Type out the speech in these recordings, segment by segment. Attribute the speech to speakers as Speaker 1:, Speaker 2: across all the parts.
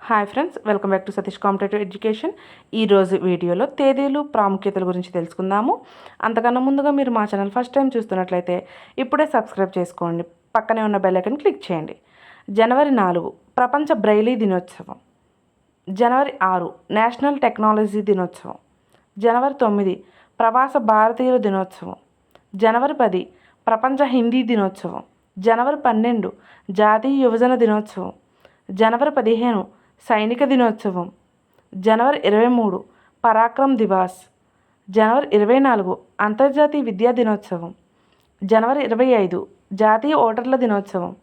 Speaker 1: Hi friends, welcome back to Satish competitive education. ఈరోజు వీడియోలో తేదీలు ప్రాముఖ్యతల గురించి తెలుసుకుందాము. అంతకన్నా ముందుగా మీరు మా ఛానల్ ఫస్ట్ టైం చూస్తున్నట్లయితే ఇప్పుడే సబ్స్క్రైబ్ చేసుకోండి, పక్కనే ఉన్న బెల్ ఐకాన్ క్లిక్ చేయండి. జనవరి 4 ప్రపంచ బ్రైలీ దినోత్సవం. జనవరి 6 నేషనల్ టెక్నాలజీ దినోత్సవం. జనవరి 9 ప్రవాస భారతీయుల దినోత్సవం. జనవరి 10 ప్రపంచ హిందీ దినోత్సవం. జనవరి 12 జాతీయ యువజన దినోత్సవం. జనవరి 15 సైనిక దినోత్సవం. జనవరి 23 పరాక్రమ్ దివాస్. జనవరి 24 అంతర్జాతీయ విద్యా దినోత్సవం. జనవరి 25 జాతీయ ఓటర్ల దినోత్సవం.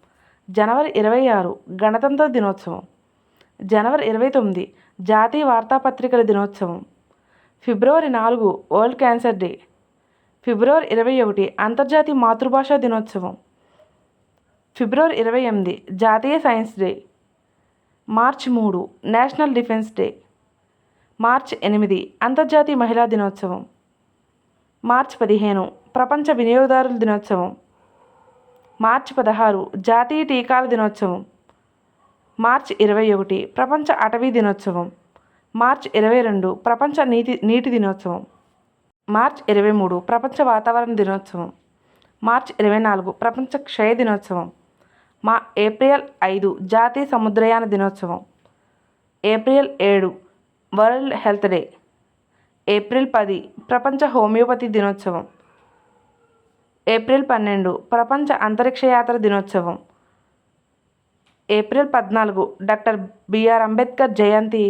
Speaker 1: జనవరి 26 గణతంత్ర దినోత్సవం. జనవరి 29 జాతీయ వార్తాపత్రికల దినోత్సవం. ఫిబ్రవరి 4 వరల్డ్ క్యాన్సర్ డే. ఫిబ్రవరి 21 అంతర్జాతీయ మాతృభాషా దినోత్సవం. ఫిబ్రవరి 28 జాతీయ సైన్స్ డే. మార్చి 3 నేషనల్ డిఫెన్స్ డే. మార్చి 8 అంతర్జాతీయ మహిళా దినోత్సవం. మార్చి 15 ప్రపంచ వినియోగదారుల దినోత్సవం. మార్చి 16 జాతీయ టీకాల దినోత్సవం. మార్చి 21 ప్రపంచ అటవీ దినోత్సవం. మార్చి 22 ప్రపంచ నీటి దినోత్సవం. మార్చి 23 ప్రపంచ వాతావరణ దినోత్సవం. మార్చి 24 ప్రపంచ క్షయ దినోత్సవం. ఏప్రిల్ 5 జాతీయ సముద్రయాన దినోత్సవం. April 7 world health day. April 10 ప్రపంచ హోమియోపతి దినోత్సవం. ఏప్రిల్ 12 ప్రపంచ అంతరిక్ష యాత్ర దినోత్సవం. ఏప్రిల్ 14 డాక్టర్ బిఆర్ అంబేద్కర్ జయంతి,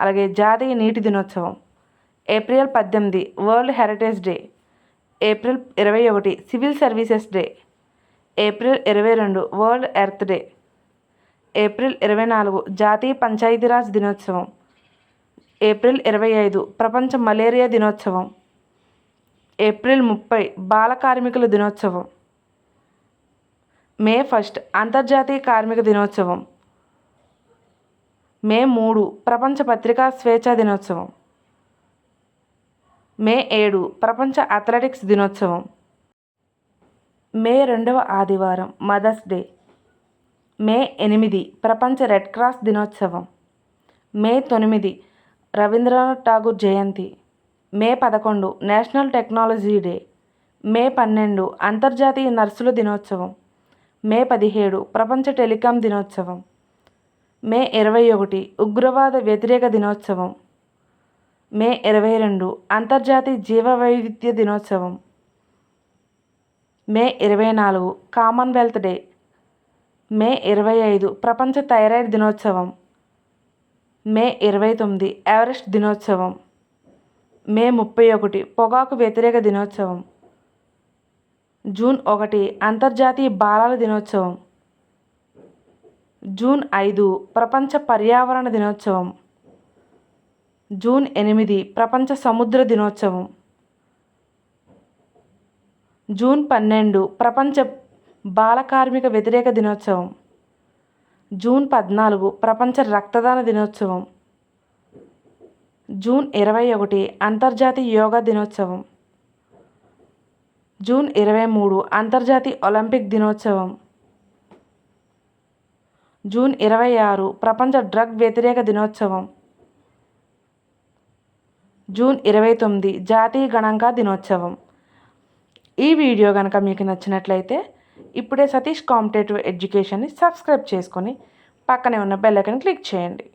Speaker 1: అలాగే జాతీయ నీటి దినోత్సవం. April 18 world heritage day. April 21 civil services day. April 22 world earth day. April 24 జాతీయ పంచాయతీరాజ్ దినోత్సవం. ఏప్రిల్ 25 ప్రపంచ మలేరియా దినోత్సవం. ఏప్రిల్ 30 బాల కార్మికుల దినోత్సవం. మే 1 అంతర్జాతీయ కార్మిక దినోత్సవం. మే 3 ప్రపంచ పత్రికా స్వేచ్ఛా దినోత్సవం. మే 7 ప్రపంచ అథ్లెటిక్స్ దినోత్సవం. మే 2వ ఆదివారం మదర్స్ డే. మే 8 ప్రపంచ రెడ్ క్రాస్ దినోత్సవం. మే 9 రవీంద్రనాథ్ ఠాగూర్ జయంతి. మే 11 నేషనల్ టెక్నాలజీ డే. మే 12 అంతర్జాతీయ నర్సుల దినోత్సవం. మే 17 ప్రపంచ టెలికాం దినోత్సవం. మే 21 ఉగ్రవాద వ్యతిరేక దినోత్సవం. మే 22 అంతర్జాతీయ జీవవైవిధ్య దినోత్సవం. మే 24 కామన్వెల్త్ డే. మే 25 ప్రపంచ థైరాయిడ్ దినోత్సవం. మే 29 ఎవరెస్ట్ దినోత్సవం. మే 31 పొగాకు వ్యతిరేక దినోత్సవం. జూన్ 1 అంతర్జాతీయ బాలల దినోత్సవం. జూన్ 5 ప్రపంచ పర్యావరణ దినోత్సవం. జూన్ 8 ప్రపంచ సముద్ర దినోత్సవం. జూన్ 12 ప్రపంచ బాల కార్మిక వ్యతిరేక దినోత్సవం. జూన్ 14 ప్రపంచ రక్తదాన దినోత్సవం. జూన్ 21 అంతర్జాతీయ యోగా దినోత్సవం. జూన్ 23 అంతర్జాతీయ ఒలింపిక్ దినోత్సవం. జూన్ 26 ప్రపంచ డ్రగ్ వ్యతిరేక దినోత్సవం. జూన్ 29 జాతీయ గణాంక దినోత్సవం. ఈ వీడియో కనుక మీకు నచ్చినట్లయితే ఇప్పుడే సతీష్ కాంపిటేటివ్ ఎడ్యుకేషన్ని సబ్స్క్రైబ్ చేసుకొని పక్కనే ఉన్న బెల్ ఐకాన్ క్లిక్ చేయండి.